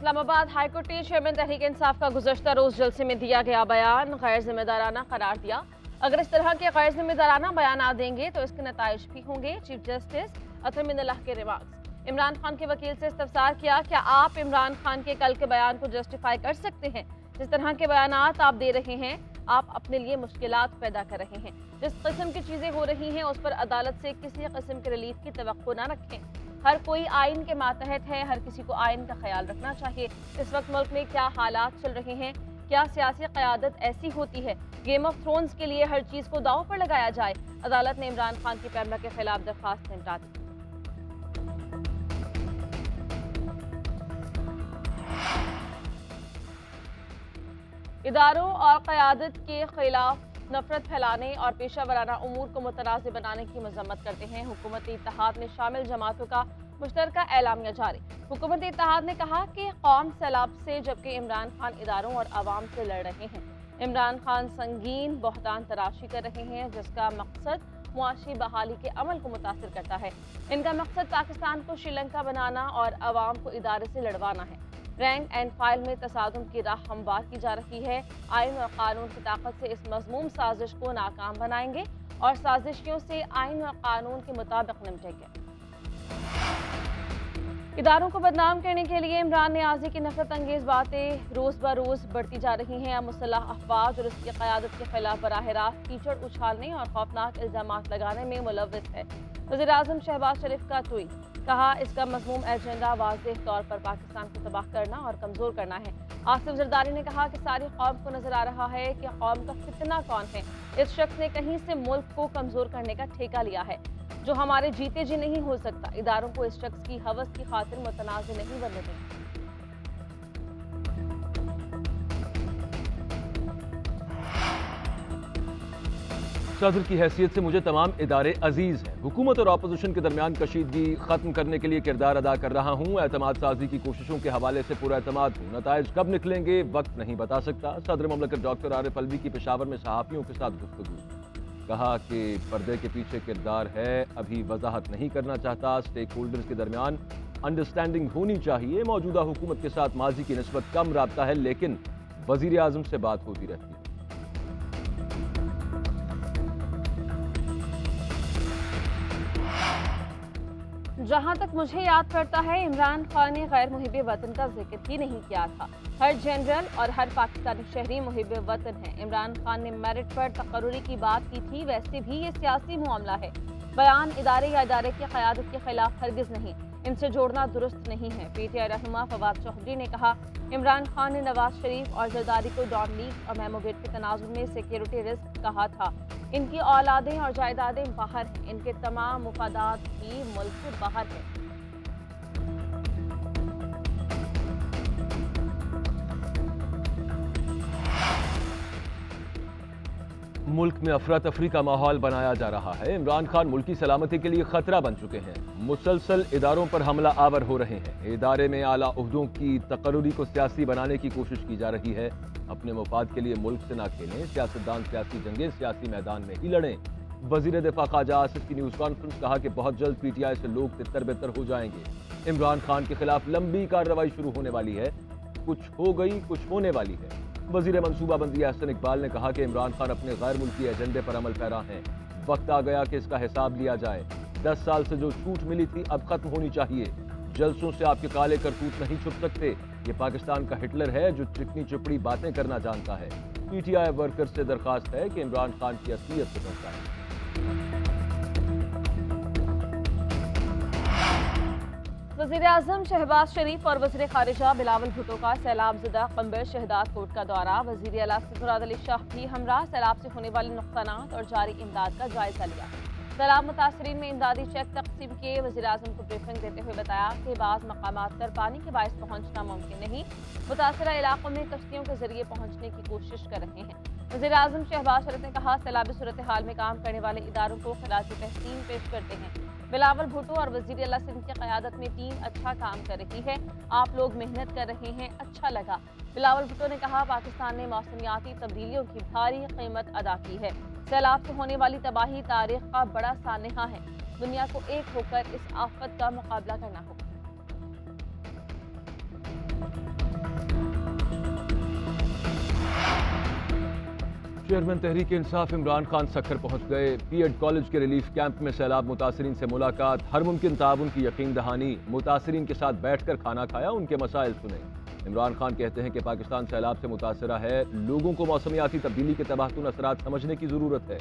Islamabad high court ने chairman Tehreek Insaf का गुज़श्ता रोज जलसे में दिया गया बयान गैर जिम्मेदाराना करार दिया। अगर इस तरह के गैर जिम्मेदाराना बयान देंगे तो इसके नताइज भी होंगे। चीफ जस्टिस अतर मिनल्लाह के रिमार्क्स। इमरान खान के वकील से इस्तफसार किया, क्या आप इमरान खान के कल के बयान को जस्टिफाई कर सकते हैं? जिस तरह के बयानात आप दे रहे हैं, आप अपने लिए मुश्किलात पैदा कर रहे हैं। जिस किस्म की चीज़ें हो रही हैं उस पर अदालत से किसी किस्म के रिलीफ की तवक्को ना रखें। हर कोई आइन के मातहत है, हर किसी को आइन का ख्याल रखना चाहिए। इस वक्त मुल्क में क्या हालात चल रहे हैं, क्या सियासी क़यादत ऐसी होती है गेम ऑफ थ्रोन्स के लिए हर चीज़ को दांव पर लगाया जाए? अदालत ने इमरान खान की पैमरा के खिलाफ दरख्वास्त निपटा दी। इदारों और क़यादत के खिलाफ नफरत फैलाने और पेशा वराना उमूर को मुतनाज़ बनाने की मजम्मत करते हैं। हुकूमती इत्तेहाद ने शामिल जमातों का मुश्तरका एलामिया जारी। हुकूमती इत्तेहाद ने कहा कि कौम सैलाब से जबकि इमरान खान इदारों और आवाम से लड़ रहे हैं। इमरान खान संगीन बहतान तराशी कर रहे हैं जिसका मकसद मुआशी बहाली के अमल को मुतासर करता है। इनका मकसद पाकिस्तान को श्रीलंका बनाना और आवाम को इदारे से लड़वाना है। रैंक एंड फाइल में तसादुम की राह हमवार की जा रही है। आइन और कानून की ताकत से इस मज़मूम साजिश को नाकाम बनाएंगे और साजिशियों से आइन और कानून के मुताबिक निपटेंगे। इदारों को बदनाम करने के लिए इमरान नियाज़ी की नफरत अंगेज बातें रोज़ ब रोज़ बढ़ती जा रही हैं। मुसल्लह अफवाज और उसकी क़यादत के खिलाफ बराह रास्त कीचड़ उछालने और खौफनाक इल्ज़ामात लगाने में मुलव्विस है। वज़ीर-ए-आज़म शहबाज शरीफ का ट्वीट, कहा इसका मज़मूम एजेंडा वाज़ेह तौर पर पाकिस्तान को तबाह करना और कमज़ोर करना है। आसिफ जरदारी ने कहा कि सारी कौम को नजर आ रहा है कि कौम का फितना कौन है। इस शख्स ने कहीं से मुल्क को कमज़ोर करने का ठेका लिया है जो हमारे जीते जी नहीं हो सकता। इदारों को इस शख्स की हवस की खातिर मुतनाज़ नहीं बनने दें। सदर की हैसियत से मुझे तमाम इदारे अजीज हैं। हुकूमत और अपोजिशन के दरमियान कशीदगी खत्म करने के लिए किरदार अदा कर रहा हूँ। एतमाद साजी की कोशिशों के हवाले से पूरा एतमाद हूँ। नताइज कब निकलेंगे वक्त नहीं बता सकता। सदर ममलकत डॉक्टर आरिफ अलवी की पेशावर में सहाफ़ियों के साथ गुफ्तगू, कहा कि पर्दे के पीछे किरदार है, अभी वजाहत नहीं करना चाहता। स्टेक होल्डर्स के दरमियान अंडरस्टैंडिंग होनी चाहिए। मौजूदा हुकूमत के साथ माजी की निस्बत कम राब्ता है लेकिन वज़ीर आज़म से बात होती रहती है। जहां तक मुझे याद पड़ता है इमरान खान ने गैर मुहिब वतन का जिक्र ही नहीं किया था। हर जनरल और हर पाकिस्तानी शहरी मुहिब वतन है। इमरान खान ने मेरिट पर तकर्रुरी की बात की थी। वैसे भी ये सियासी मामला है। बयान इदारे या इदारे की क़यादत के खिलाफ हरगिज नहीं, इनसे जोड़ना दुरुस्त नहीं है। PTI रहनुमा फवाद चौधरी ने कहा इमरान खान ने नवाज शरीफ और जरदारी को डॉन लीग और महमूद के तनाजुर में सिक्योरिटी रिस्क कहा था। इनकी औलादें और जायदादें बाहर हैं, इनके तमाम मुफादात भी मुल्क से बाहर हैं। मुल्क में अफरा तफरी का माहौल बनाया जा रहा है। इमरान खान मुल्की सलामती के लिए खतरा बन चुके हैं। मुसलसल इदारों पर हमला आवर हो रहे हैं। इदारे में आला उहदों की तकर्रुरी को सियासी बनाने की कोशिश की जा रही है। अपने मुफाद के लिए मुल्क से ना खेलें। सियासतदान सियासी जंगें सियासी मैदान में ही लड़ें। वजीर दिफा ख्वाजा आसिफ की न्यूज़ कॉन्फ्रेंस, कहा कि बहुत जल्द PTI से लोग तितर बितर हो जाएंगे। इमरान खान के खिलाफ लंबी कार्रवाई शुरू होने वाली है। कुछ हो गई, कुछ होने वाली है। वजीर मनसूबाबंदी अहसन इकबाल ने कहा कि इमरान खान अपने गैर मुल्की एजेंडे पर अमल पैरा हैं। वक्त आ गया कि इसका हिसाब लिया जाए। 10 साल से जो छूट मिली थी अब खत्म होनी चाहिए। जलसों से आपके काले करतूत नहीं छुप सकते। ये पाकिस्तान का हिटलर है जो चिकनी चुपड़ी बातें करना जानता है। PTI वर्कर से दरखास्त है कि इमरान खान की असलियत से पहचानें। वज़ीर-ए-आज़म शहबाज शरीफ और वज़ीर ख़ारिजा बिलावल भुट्टो का सैलाब ज़दा कंबर शहदाद कोर्ट का दौरा। वज़ीर आला मुराद अली शाह भी हमरा सैलाब से होने वाले नुक़सानात और जारी इमदाद का जायजा लिया। सैलाब मुतासरीन में इमदादी चेक तक़सीम किए। वज़ीर-ए-आज़म को ब्रीफिंग देते हुए बताया कि बाज़ मकामात पर पानी के बायस पहुँचना मुमकिन नहीं, मुतासरा इलाकों में कश्तियों के जरिए पहुँचने की कोशिश कर रहे हैं। वज़ीर-ए-आज़म शहबाज शरीफ ने कहा सैलाबी सूरत हाल में काम करने वाले इदारों को खिराज तहसीन पेश करते हैं। बिलावल भुट्टो और वज़ीर आला सिंध की क़यादत में टीम अच्छा काम कर रही है। आप लोग मेहनत कर रहे हैं, अच्छा लगा। बिलावल भुट्टो ने कहा पाकिस्तान ने मौसमियाती तब्दीलियों की भारी कीमत अदा की है। सैलाब से होने वाली तबाही तारीख का बड़ा सानहा है। दुनिया को एक होकर इस आफत का मुकाबला करना होगा। चेयरमैन तहरीक इंसाफ इमरान खान सक्खर पहुंच गए। बीएड कॉलेज के रिलीफ कैंप में सैलाब मुतासरीन से मुलाकात, हर मुमकिन ताउन की यकीन दहानी, मुतासरीन के साथ बैठकर खाना खाया, उनके मसाइल सुने। इमरान खान कहते हैं कि पाकिस्तान सैलाब से मुतासरा है, लोगों को मौसमियाती तब्दीली के तबाहकुन असरात समझने की जरूरत है।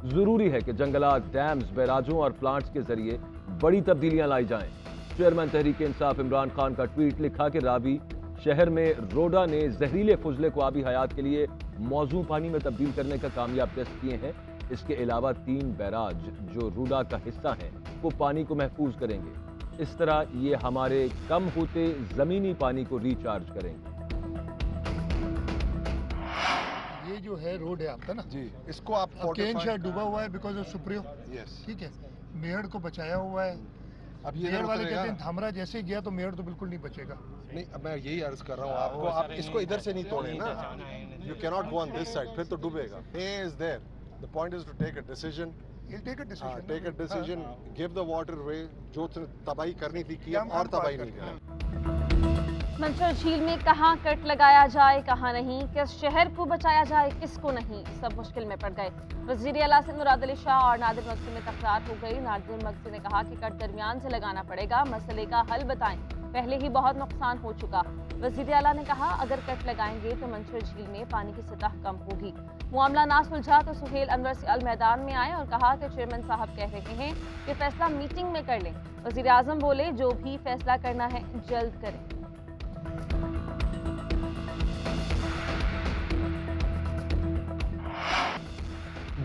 जरूरी है कि जंगलात, डैम्स, बैराजों और प्लांट्स के जरिए बड़ी तब्दीलियां लाई जाएं। चेयरमैन तहरीक इंसाफ इमरान खान का ट्वीट लिखा कि रावी शहर में रोडा ने जहरीले फुजले को आबी हयात के लिए मौजू पानी में तब्दील करने का कामयाब टेस्ट किए हैं। इसके अलावा 3 बैराज जो रूडा का हिस्सा हैं वो पानी को महफूज करेंगे। इस तरह ये हमारे कम होते जमीनी पानी को रिचार्ज करेंगे। ये जो है रोड है आपका ना जी, इसको आप केन शायद डूबा हुआ है बिकॉज ऑफ सुप्रियो। यस, ठीक है, मेहड़ को बचाया हुआ है। अब ये मेहड़ वाले कहते हैं धामरा जैसे गया तो मेहड़ तो बिल्कुल नहीं बचेगा। नहीं, अब मैं यही अर्ज कर रहा हूँ आपको, आप इसको इधर से नहीं तोड़े ना, you can not go on this side, फिर तो डूबेगा। He is there, the point is to take a decision, take a decision, give the water way. जो तबाही करनी थी की, और तबाही नहीं करनी। मंचर झील में कहाँ कट लगाया जाए, कहाँ नहीं, किस शहर को बचाया जाए, किसको नहीं, सब मुश्किल में पड़ गए। वज़ीर आला से मुराद अली शाह और नादिर मक्सी में तकरार हो गई। नादिर मक्सी ने कहा कि कट दरमियान से लगाना पड़ेगा, मसले का हल बताएं, पहले ही बहुत नुकसान हो चुका। वज़ीर आला ने कहा अगर कट लगाएंगे तो मंचर झील में पानी की सतह कम होगी। मामला ना सुलझा तो सुहेल अनवर सियाल मैदान में आए और कहा कि चेयरमैन साहब कह रहे हैं कि फैसला मीटिंग में कर लें। वज़ीर आज़म बोले जो भी फैसला करना है जल्द करें।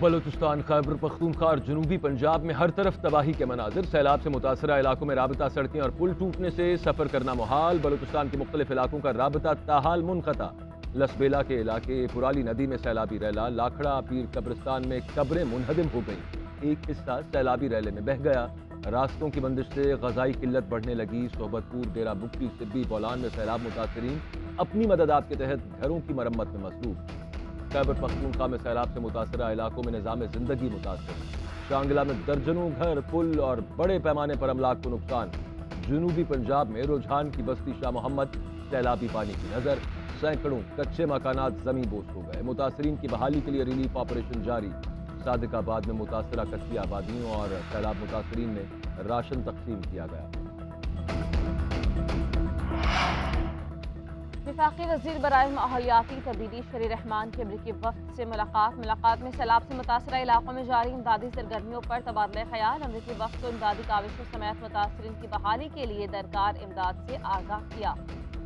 बलूचिस्तान, खैबर पख्तूनख्वा और जनूबी पंजाब में हर तरफ तबाही के मनाजिर। सैलाब से मुतासरा इलाकों में राबता सड़कें और पुल टूटने से सफर करना मुहाल। बलूचिस्तान के मुख्तलिफ इलाकों का राबता ताहाल मुनक़ता। लसबेला के इलाके पुराली नदी में सैलाबी रैला, लाखड़ा पीर कब्रिस्तान में कब्रें मुनहदिम हो गई, एक हिस्सा सैलाबी रैले में बह गया। रास्तों की बंदिश से ग़ज़ाई किल्लत बढ़ने लगी। सोबतपुर, डेरा बुक्की, सिब्बी, बौलान में सैलाब मुतासरीन अपनी मददात के तहत घरों की मरम्मत में मसरूफ। खैबर पख्तूनख्वा में सैलाब से मुतासरा इलाकों में निज़ाम ज़िंदगी मुतासर। शांगला में दर्जनों घर, पुल और बड़े पैमाने पर अमलाक को नुकसान। जनूबी पंजाब में रुझान की बस्ती शाह मोहम्मद, सैलाबी पानी की नज़र, सैकड़ों कच्चे मकानात ज़मीन बोस हो गए। मुतासरीन की बहाली के लिए रिलीफ ऑपरेशन जारी। सादिकाबाद में मुतासरा कच्ची आबादियों और सैलाब मुतासरीन में राशन तकसीम किया गया। वफाकी वज़ीर बराए माहौलियाती तब्दीली शरी रहमान की अमरीकी वफ़द से मुलाकात में सैलाब से मुतासरा इलाकों में जारी इमदादी सरगर्मियों पर तबादला ख्याल। अमरीकी वफ़द को इमदादी काविशों समेत मुतासरीन की बहाली के लिए दरकार इमदाद से आगाह किया।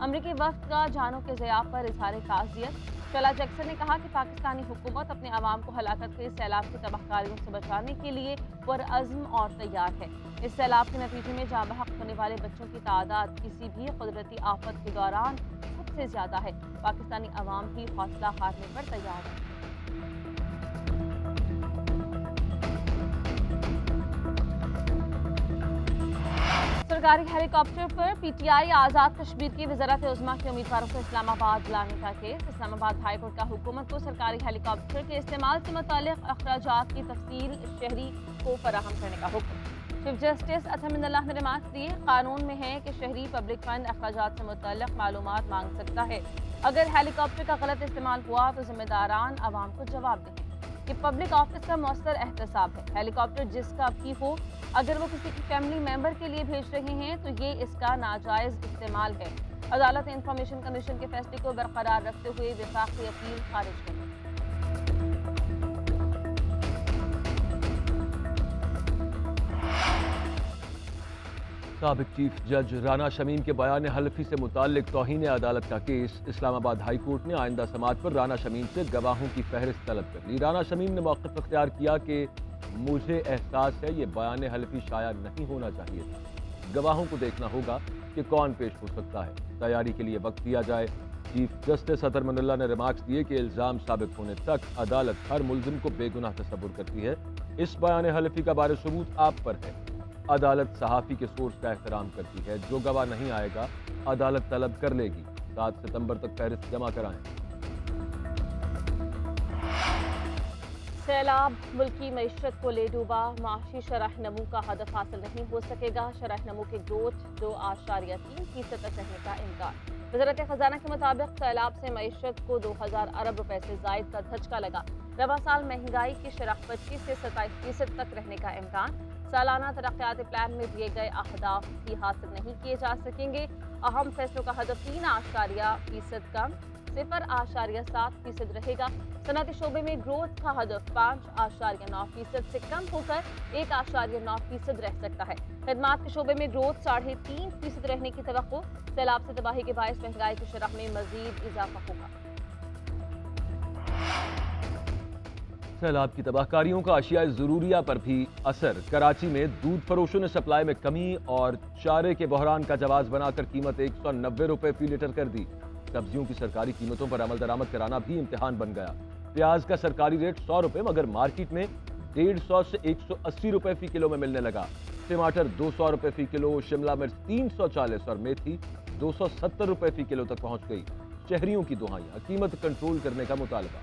अमरीकी वफ़द का जानों के ज़ियाब पर इज़हार ताज़ियत। शला जैक्सन ने कहा कि पाकिस्तानी हुकूमत अपने अवाम को हलाकत के सैलाब की तबाहकारियों से बचाने के लिए पुरअज़्म और तैयार है। इस सैलाब के नतीजे में जाँ बहक होने वाले बच्चों की तादाद किसी भी कुदरती आफत के दौरान सबसे ज्यादा है। पाकिस्तानी अवाम भी हौसला हारने पर तैयार है। सरकारी हेलीकॉप्टर पर पीटीआई आज़ाद कश्मीर की वज़ारत उज़्मा के उम्मीदवारों को इस्लामाबाद बुलाने का केस। इस्लामाबाद हाई कोर्ट का हुकूमत को सरकारी हेलीकॉप्टर के इस्तेमाल से मुताल्लिक़ अखराजात की तफसील शहरी को फराहम करने का हुक्म। चीफ जस्टिस अतहमिदुल्लाह ने रिमार्क्स दिए, कानून में है कि शहरी पब्लिक फंड अखराजात से मुताल्लिक़ मालूमात मांग सकता है। अगर हेलीकॉप्टर का गलत इस्तेमाल हुआ तो जिम्मेदारान आवाम को जवाब दें। ये पब्लिक ऑफिस का मौसर एहतसाब है। हेलीकॉप्टर जिसका भी हो, अगर वो किसी की फैमिली मेंबर के लिए भेज रहे हैं तो ये इसका नाजायज इस्तेमाल है। अदालत ने इंफॉर्मेशन कमीशन के फैसले को बरकरार रखते हुए वफाकी अपील खारिज कर दी। साबिक चीफ जज राना शमीम के बयान हल्फी से मुताल्लिक तौहीन अदालत का केस। इस्लामाबाद हाई कोर्ट ने आइंदा समात पर राना शमीम से गवाहों की फहरिस्त तलब कर ली। राना शमीम ने मौक़िफ़ इख्तियार किया कि मुझे एहसास है ये बयान हल्फी शाया नहीं होना चाहिए था। गवाहों को देखना होगा कि कौन पेश हो सकता है, तैयारी के लिए वक्त दिया जाए। चीफ जस्टिस अतहमिदुल्लाह ने रिमार्क्स दिए कि इल्ज़ाम साबित होने तक अदालत हर मुल्ज़िम को बेगुनाह तसव्वुर करती है। इस बयान हल्फी का बारे सबूत आप पर है। अदालत सहाफ़ी के सोर्स का एहतराम करती है। जो गवाह नहीं आएगा अदालत तलब कर लेगी। 7 सितंबर तक फहरिस्त जमा कराएं। सैलाब मुल्की मईशत को ले डूबा, माशी शरह नमू का हदफ हासिल नहीं हो सकेगा। शरह नमू के ग्रोथ 2.3% तक रहने का इम्कान। वज़ारत खजाना के मुताबिक सैलाब से मईशत को 2000 अरब रुपए से जायद का धचका लगा। रवा साल महंगाई की शरह 25 से 27% तक रहने का इम्कान। सालाना तरक्याती प्लान में दिए गए अहदाफ भी हासिल नहीं किए जा सकेंगे। अहम फैसलों का हदफ 3% कम 0.7% रहेगा। सनअती शोबे में ग्रोथ का हदफ 5.9% से कम होकर 1.9% रह सकता है। खदमात के शोबे में ग्रोथ 3.5% रहने की तवक्को। सैलाब से तबाही के बायस महंगाई की शरह में मजीद इजाफा होगा। सैलाब की तबाहकारियों का अशिया ज़रूरिया पर भी असर। कराची में दूध फरोशों ने सप्लाई में कमी और चारे के बहरान का जवाब बनाकर कीमत 190 रुपए फी लीटर कर दी। सब्जियों की सरकारी कीमतों पर अमल दरामद कराना भी इम्तिहान बन गया। प्याज का सरकारी रेट 100 रुपए मगर मार्केट में 150 से 180 रुपए फी किलो में मिलने लगा। टमाटर 200 रुपए फी किलो, शिमला मिर्च 340 और मेथी 270 रुपए फी किलो तक पहुंच गई। शहरियों की दुहाइयां, कीमत कंट्रोल करने का मुतालबा।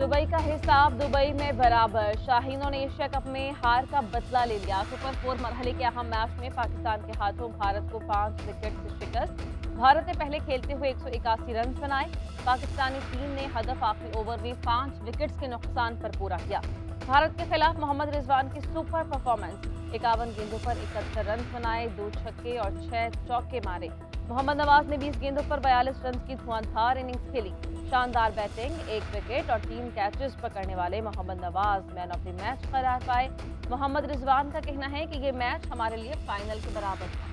दुबई का हिसाब दुबई में बराबर। शाहीनों ने एशिया कप में हार का बदला ले लिया। सुपर 4 मरहले के अहम मैच में पाकिस्तान के हाथों भारत को 5 विकेट से शिकस्त। भारत ने पहले खेलते हुए 181 रन बनाए। पाकिस्तानी टीम ने हदफ आखिरी ओवर में 5 विकेट्स के नुकसान पर पूरा किया। भारत के खिलाफ मोहम्मद रिजवान की सुपर परफॉर्मेंस। 51 गेंदों पर 71 रन बनाए, 2 छक्के और 6 चौके मारे। मोहम्मद नवाज ने 20 गेंदों पर 42 रन की धुआंधार इनिंग्स खेली। शानदार बैटिंग, 1 विकेट और 3 कैचेस पकड़ने वाले Mohammad Nawaz man of the match करार पाए। मोहम्मद रिजवान का कहना है कि ये मैच हमारे लिए फाइनल के बराबर था।